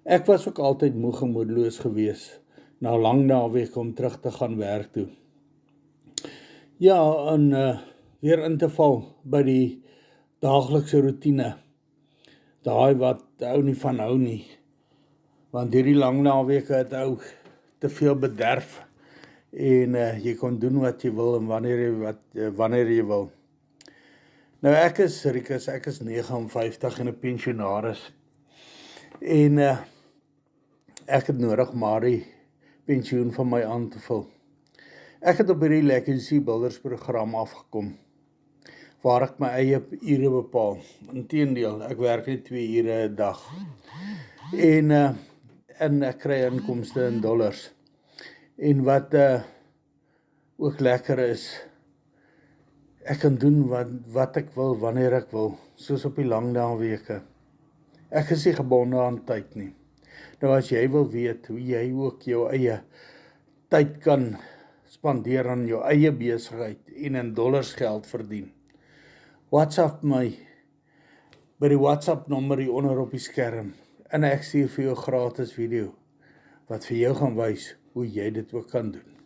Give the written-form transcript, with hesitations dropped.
Ek was ook altyd moeg en moedeloos gewees, na 'n lang naweek om terug te gaan werk toe. Ja, en weer in te val by die daaglikse roetine. Daai wat ou nie van hou nie, want hierdie lang naweke het ou te veel bederf en jy kon doen wat jy wil en wanneer jy wil. Nou ek is Rikus, ek is 59 en 'n pensionaris. En ek het nodig maar die pensioen van my aan te vul. Ek het op hierdie Legacy Builders program afgekom, waar ek my eie ure bepaal. Inteendeel, ek werk net 2 ure 'n dag. En ek kry inkomste in dollars. En wat ook lekker is, ek kan doen wat ek wil, wanneer ek wil, soos op die lang naweke. Ek is nie gebonde aan tyd nie. Nou as jy wil weet hoe jy ook jou eie tyd kan spandeer aan jou eie besigheid en in dollars geld verdien, WhatsApp my by die WhatsApp nommer hier onder op die skerm en ek stuur vir jou 'n gratis video wat vir jou gaan wys hoe jy dit ook kan doen.